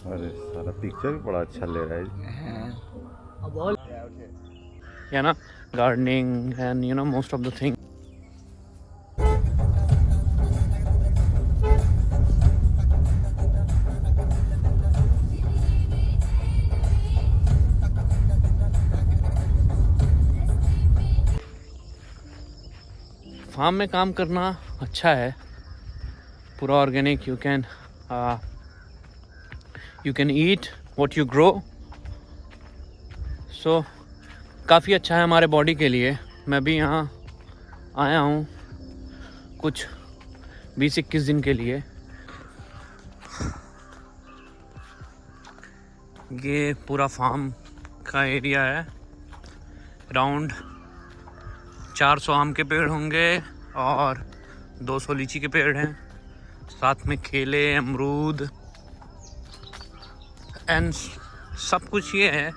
अरे सारा पिक्चर भी बड़ा अच्छा ले रहा है। या ना, gardening and you know most of the thing. Farm में काम करना अच्छा है, पूरा organic. You can eat what you grow, so काफ़ी अच्छा है हमारे बॉडी के लिए। मैं भी यहाँ आया हूँ कुछ 20-21 दिन के लिए। ये पूरा फार्म का एरिया है। अराउंड 400 आम के पेड़ होंगे और 200 लीची के पेड़ हैं, साथ में केले, अमरूद एंड सब कुछ। ये है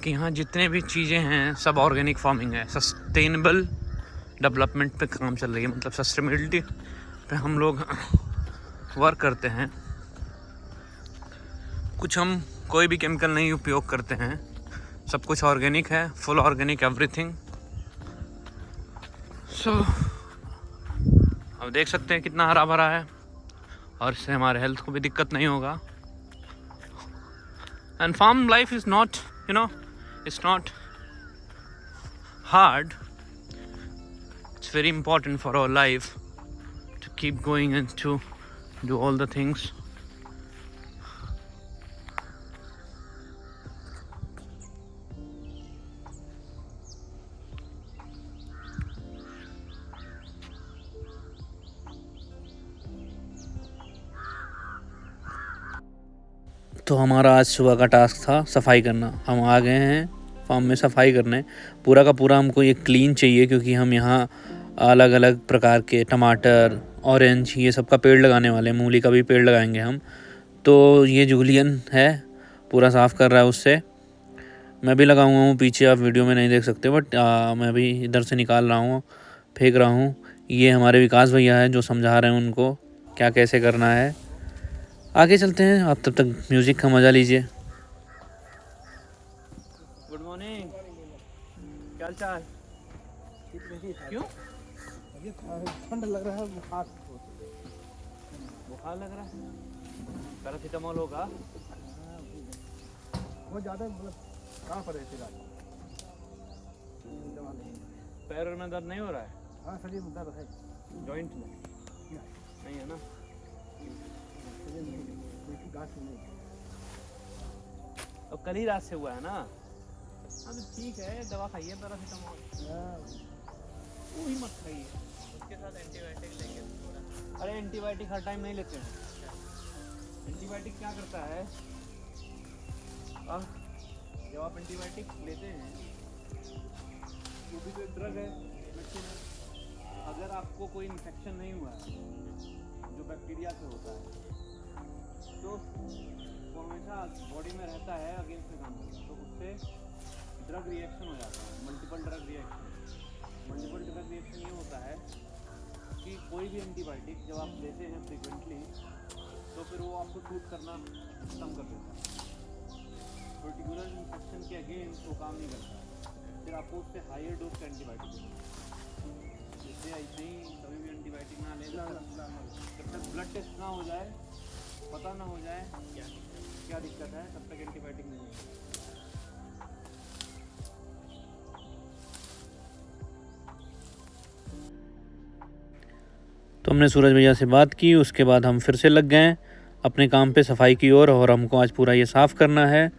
कि यहाँ जितने भी चीज़ें हैं सब ऑर्गेनिक फार्मिंग है। सस्टेनेबल डेवलपमेंट पे काम चल रही है, मतलब सस्टेनेबिलिटी पे हम लोग वर्क करते हैं। कुछ हम कोई भी केमिकल नहीं उपयोग करते हैं, सब कुछ ऑर्गेनिक है, फुल ऑर्गेनिक एवरीथिंग। सो अब देख सकते हैं कितना हरा भरा है, और इससे हमारे हेल्थ को भी दिक्कत नहीं होगा। And farm life is not, you know, it's not hard. It's very important for our life to keep going and to do all the things. तो हमारा आज सुबह का टास्क था सफाई करना। हम आ गए हैं फार्म में सफाई करने। पूरा का पूरा हमको ये क्लीन चाहिए, क्योंकि हम यहाँ अलग अलग प्रकार के टमाटर, ऑरेंज, ये सब का पेड़ लगाने वाले हैं। मूली का भी पेड़ लगाएंगे हम। तो ये जूलियन है, पूरा साफ़ कर रहा है उससे। मैं भी लगा हुआ हूँ पीछे, आप वीडियो में नहीं देख सकते, बट मैं भी इधर से निकाल रहा हूँ, फेंक रहा हूँ। ये हमारे विकास भैया हैं जो समझा रहे हैं उनको क्या कैसे करना है। आगे चलते हैं, आप तब तक म्यूज़िक का मज़ा लीजिए। गुड मॉर्निंग, क्या चाल? क्यों ठंड लग रहा है, बुखार लग रहा है? पैरासीटामोल होगा। बहुत ज़्यादा, मतलब कहाँ पर है फिर? पैर में दर्द नहीं हो रहा है? हाँ, शरीर में दर्द है। जॉइंट में नहीं है ना? अब कल ही रात से हुआ है ना? हाँ तो ठीक है, दवा खाइए पैरासीटामोल। वो ही मत खाइए, उसके साथ एंटीबायोटिक लेंगे। अरे एंटीबायोटिक हर टाइम नहीं लेते हैं। एंटीबायोटिक क्या करता है, जब आप एंटीबायोटिक लेते हैं वो भी तो एक ड्रग है, मेडिसिन है। अगर आपको कोई इन्फेक्शन नहीं हुआ है जो बैक्टीरिया से होता है, तो वो हमेशा बॉडी में रहता है, अगेंस्ट में काम करता है, तो उससे ड्रग रिएक्शन हो जाता है, multiple drug reaction. Multiple drug reaction ये होता है कि कोई भी एंटीबायोटिक जब आप लेते हैं फ्रिक्वेंटली, तो फिर वो आपको शूट करना कम कर देता है। पर्टिकुलर इन्फेक्शन के अगेंस्ट वो काम नहीं करता, फिर आपको उससे हायर डोज का एंटीबायोटिक देना। इसलिए ऐसे ही कभी भी एंटीबायोटिक ना लें जब तक ब्लड टेस्ट ना हो जाए, पता ना हो जाए क्या दिक्कत है, तब तक एंटीबायोटिक नहीं है। तो हमने सूरज भैया से बात की, उसके बाद हम फिर से लग गए अपने काम पे, सफाई की ओर। और हमको आज पूरा ये साफ़ करना है।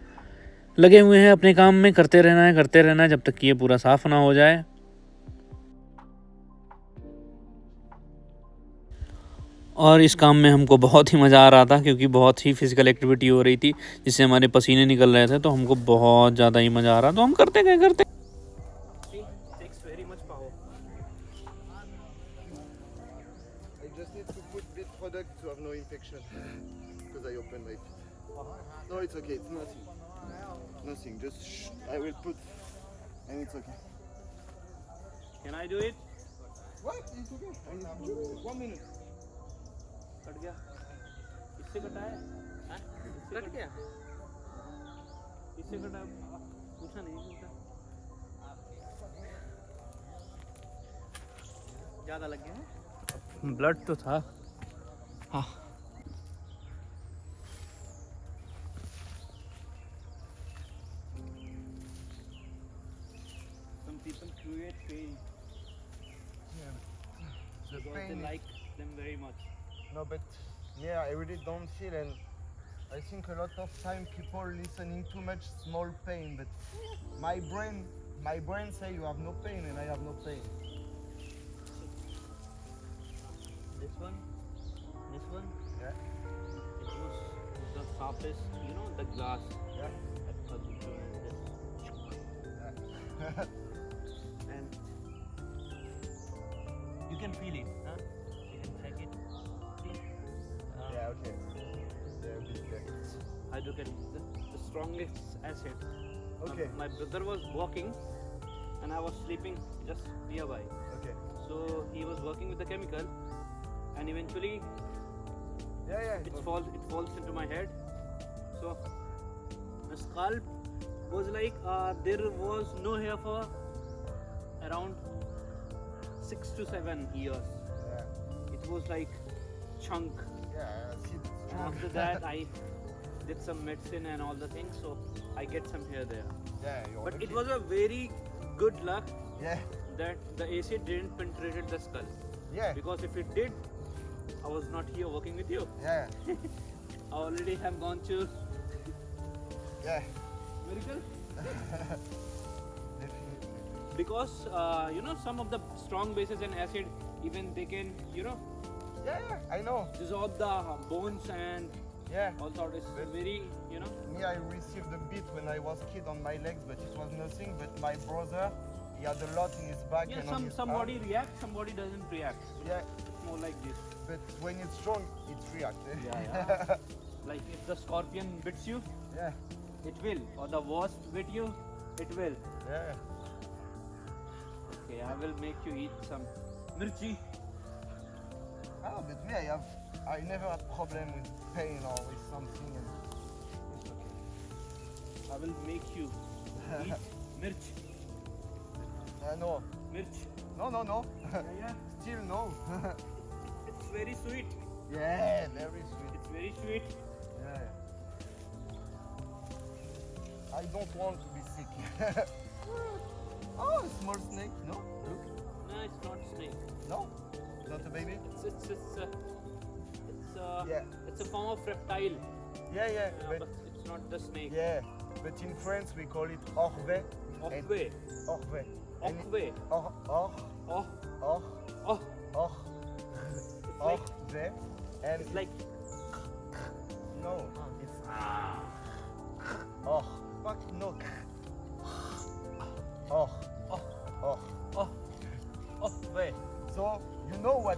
लगे हुए हैं अपने काम में, करते रहना है जब तक कि ये पूरा साफ़ ना हो जाए। और इस काम में हमको बहुत ही मज़ा आ रहा था, क्योंकि बहुत ही फिज़िकल एक्टिविटी हो रही थी जिससे हमारे पसीने निकल रहे थे, तो हमको बहुत ज़्यादा ही मज़ा आ रहा। तो हम करते गए। To have no infection because I opened my feet. No, it's okay. It's nothing. Just I will put, and it's okay. Can I do it? What? It's okay. I need 1 minute. Cut गया, इससे कटा है? Cut गया इससे कटा पूछा नहीं पूछा ज़्यादा लग गया है ब्लड तो था हाँ some people create pain Yeah. The because pain they is- like them very much. No, but yeah, I really don't feel, and I think a lot of time people listening too much small pain, but my brain say you have no pain, and I have no pain. This one Yeah, it was the sharpest, you know, the glass yeah, that was doing this yeah. and you can feel it huh you can check it see Yeah, okay. Yeah, a bit there. hydrocarbon the strongest acid Okay, my brother was walking and I was sleeping just nearby okay. so he was working with the chemical and eventually Yeah. it falls into my head so the scalp was like there was no hair for around 6 to 7 years Yeah, it was like chunk yeah. See, and after that I did some medicine and all the things so I get some hair there yeah, you're but lucky. it was a very good luck Yeah, that the acid didn't penetrate the skull yeah, because if it did I was not here working with you yeah, I already have gone to yeah. miracle Definitely. because you know some of the strong bases and acid even they can you know Yeah, I know. dissolve the bones and Yeah. all sort is very you know Me, I received a bit when I was kid on my legs, but it was nothing. But my brother, he had a lot in his back yeah and on his somebody arm. reacts somebody doesn't react Yeah, it's more like this but when it's strong, it reacts. Yeah. like if the scorpion bits you Yeah, it will or the wasp bit you it will yeah. okay I will make you eat some mirchi Ah, but me, I never had problem with pain or with something. And it's okay. I will make you eat mirch No, mirch no. yeah Still no. it's very sweet Yeah, very sweet. it's very sweet Yeah. I don't want to be sick. Oh, a small snake. No, look. no it's not snake No, not a baby. it's Yeah. it's a form of reptile Yeah, but but it's not the snake yeah, but in France we call it orve. Okwe Orve. Okwe Or, oh or, oh or. it's like Orve. And it's like no, it's or. Fuck no. Or. oh Or. oh Okwe So you know why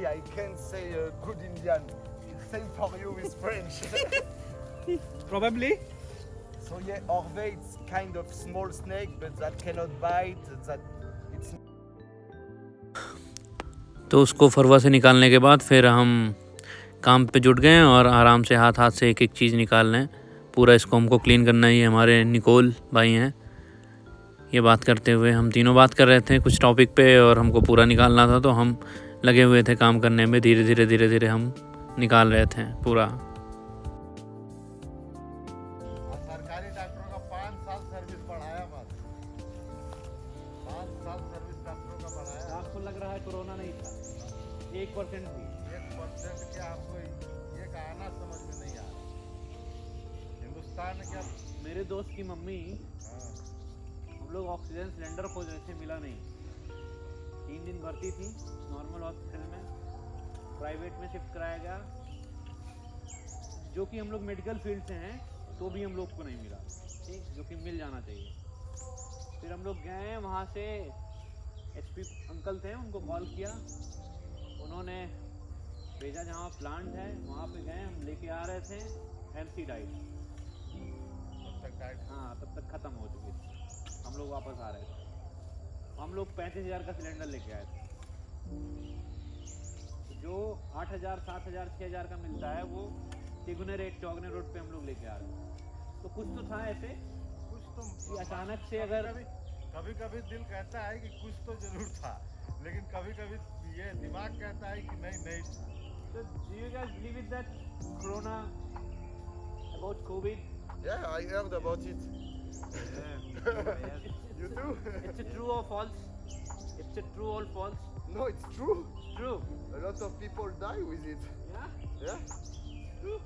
I can't say good Indian. Same for you with French. probably So yeah, orve it's kind of small snake, but that cannot bite. That it's तो उसको फरवा से निकालने के बाद फिर हम काम पे जुट गए हैं और आराम से हाथ से एक एक चीज़ निकाल रहे हैं। पूरा इसको हमको क्लीन करना ही हमारे निकोल भाई हैं। ये बात करते हुए हम तीनों बात कर रहे थे कुछ टॉपिक पे और हमको पूरा निकालना था तो हम लगे हुए थे काम करने में। धीरे धीरे हम निकाल रहे थे पूरा। सरकारी डॉक्टरों का 5 साल सर्विस बढ़ाया बस। 5 साल सर्विस डॉक्टरों का बढ़ाया। आपको लग रहा है कोरोना नहीं था 1% भी 1% के आपको ये कहना समझ में नहीं आ रहा। हिंदुस्तान क्या मेरे दोस्त की मम्मी हाँ, हम लोग ऑक्सीजन सिलेंडर खोज रहे थे मिला नहीं 3 दिन भर्ती थी नॉर्मल हॉस्पिटल में प्राइवेट में शिफ्ट कराया गया जो कि हम लोग मेडिकल फील्ड से हैं तो भी हम लोग को नहीं मिला ठीक जो कि मिल जाना चाहिए। फिर हम लोग गए वहाँ से एसपी अंकल थे उनको कॉल किया उन्होंने भेजा जहाँ प्लांट है वहाँ पे गए हम लेके आ रहे थे एमसी डाइट हाँ तब तक ख़त्म हो चुकी थी हम लोग वापस आ रहे थे हम लोग 35,000 का सिलेंडर लेके आए थे जो 8,000 7,000 6,000 का मिलता है वो तिगुने रेट चौगने रोड पे हम लोग लेके आ रहे। तो कुछ तो था ऐसे कुछ तो कि अचानक से अगर कभी कभी दिल कहता है कि कुछ तो जरूर था, लेकिन कभी कभी ये दिमाग कहता है कि नहीं था। तो do you guys believe in that corona about COVID? Yeah, I heard about it. You too? It's a true or false? It's a true or false? No, it's true. True. A lot of people die with it. Yeah. Yeah? True.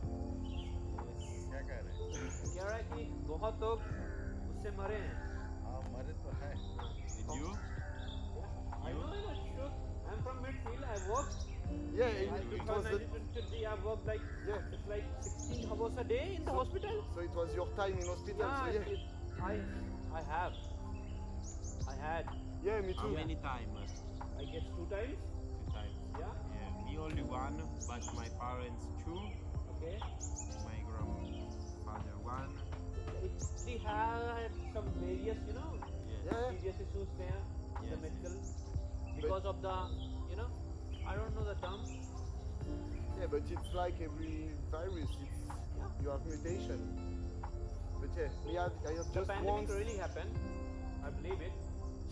क्या कह रहे हैं? कह रहा है कि बहुत लोग उससे मरे हैं। हाँ, मरे तो है। You? I know it's true. I'm from midfield. I worked. Yeah, I it was the, 2023. I worked like yeah. it's like 16 hours a day in the hospital. So it was your time in hospital. Yeah, So yeah. I have. I had. Yeah, me How too. many times? I guess 2 times. 2 times. Yeah. Yeah, me only one, but my parents 2, Okay. my grandfather 1. They had some various, Yeah. Yeah. serious issues there, the Yes. medical, because of the, I don't know the term. Yeah, but it's like every virus. You have mutation. But yeah, I have The just pandemic once. really happened. I believe it.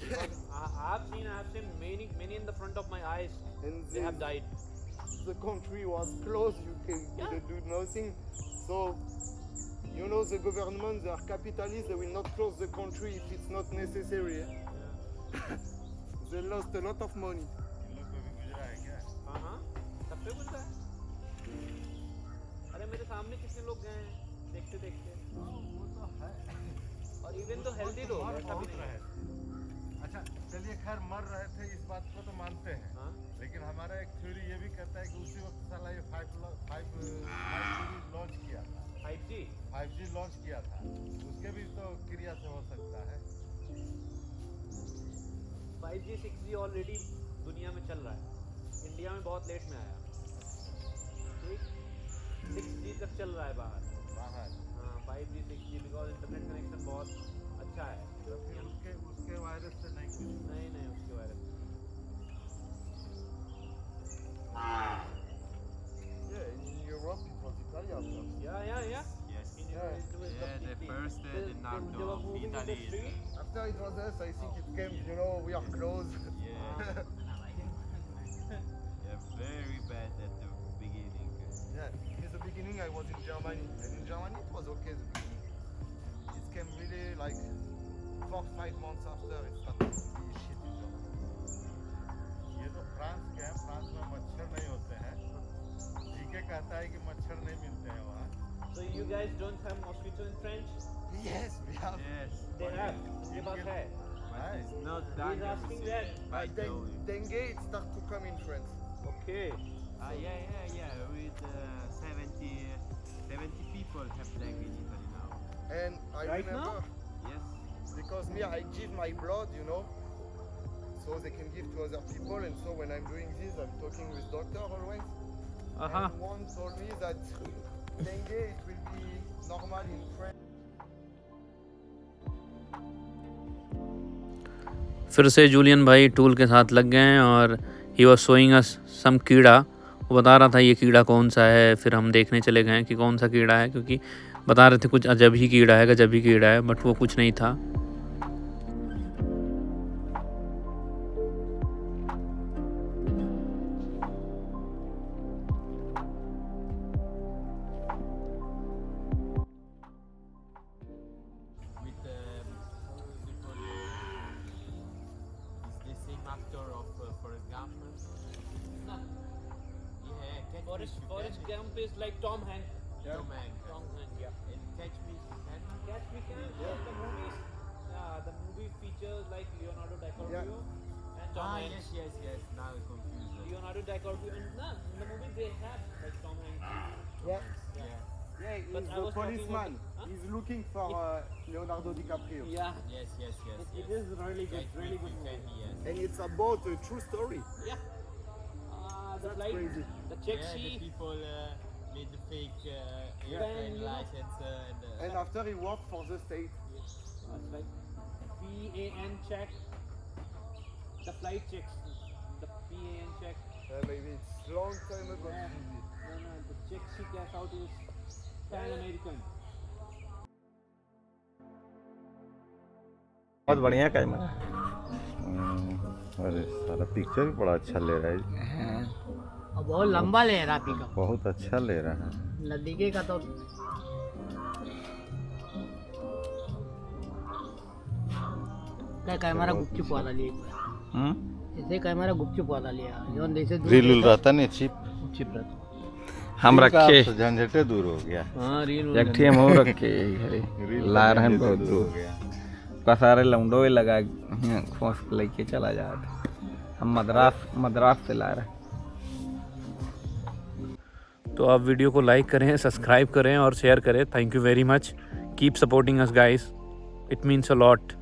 Because I have seen many in the front of my eyes. And They have died. the country was closed. You couldn't do nothing. So, the government, they are capitalists. They will not close the country if it's not necessary. They lost a lot of money. इन लोग को भी गुजरा है क्या? हाँ सब पे गुजरा है। अरे मेरे सामने कितने लोग गए हैं देखते देखते। वो तो है। और इवन तो हेल्दी लोग मर ऐसा भी बहुत नहीं रहे है। थे। अच्छा, चलिए खैर मर रहे थे, इस बात को तो मानते हैं। हाँ? लेकिन हमारा एक थ्योरी ये भी कहता है कि उसी वक्त साला ये 5G लॉन्च किया था। 5G 5G लॉन्च किया था, उसके भी तो क्रिया से हो सकता है। 5G 6G ऑलरेडी दुनिया में चल रहा है। इंडिया में बहुत लेट में आया। ठीक 6G तक चल रहा है बाहर। बाहर हाँ 5G 6G because internet connection बहुत अच्छा है। तो फिर उसके वायरस से नहीं कुछ। नहीं उसके बारे में। Yeah, in Europe it was Italy first. Yeah. Yes. In Yeah. Yeah, the first they Leonardo were of moving in the Italy. street. After it was us, I think it came, we are close. Yeah. Yeah, very bad at the beginning. Yeah, in the beginning I was in Germany, and in Germany it was okay. The beginning. It came really like 4-5 months after it started to be shit in Germany. ये तो France के हैं, France में मच्छर नहीं होते हैं। GK कहता है कि मच्छर नहीं मिलते हैं वहाँ। So you guys don't have mosquito in French? Yes, we have. Yes. They have. उनके पास है। But it's not He's dangerous. asking that. But Dengue it started to come in France. Okay. yeah. With 70 people have dengue in Italy now. And I Right now? remember, Yes. because I give my blood, so they can give to other people, and so when I'm doing this, I'm talking with doctor always. And one told me that dengue it will be normal in France. फिर से Julian भाई tool के साथ लग गए हैं और he was showing us सम कीड़ा। वो बता रहा था ये कीड़ा कौन सा है। फिर हम देखने चले गए कि कौन सा कीड़ा है, क्योंकि बता रहे थे कुछ अजब ही कीड़ा है, गजब ही कीड़ा है, बट वो कुछ नहीं था। With is the same actor of Forrest Gump? No. Yeah, Catch Me Forrest If You Forrest Can. Gump is like Tom Hanks. Tom Hanks. Tom Hanks, yeah. And Catch Me If You Can. Catch Me Can. The movies. The movie features like Leonardo DiCaprio and Tom Hanks. Yes. Now I'm confused. Leonardo DiCaprio and in the movie they have like Tom Hanks. Yeah. Yeah. Yeah, he's But I the was talking policeman. about- huh? He's looking for Leonardo DiCaprio. Yeah. Yes. It is really good, Catch Me really If good You Can, movie. yes. And it's about a true story. Yeah. The That's flight, crazy. the check Yeah, the sheet. people made the fake Then, airplane license And after he worked for the state. It's like PAN check. The flight checks. The PAN check. Maybe it's long time ago. Yeah. No, the check sheet cash out is pan American. बहुत बढ़िया camera. अरे सारा picture भी बड़ा अच्छा ले रहा है, और बहुत लंबा ले रहा पिकअप। बहुत अच्छा ले रहा है। नजदीके का तो क्या कैमरा गुपचुप वाला लिया, ऐसे कैमरा गुपचुप वाला लिया जो जैसे रील रहता नहीं चिप गुपचुप रहता। हम रखे झंझटे दूर हो गया। हाँ रील एक ठे हम और रखे ला रहे हैं बहुत दूर का सारे लौंडो लगा खोस लेके चला जाता। हम मद्रास से ला रहे हैं। तो आप वीडियो को लाइक करें, सब्सक्राइब करें और शेयर करें। Thank you very much. Keep supporting us guys, it means a lot.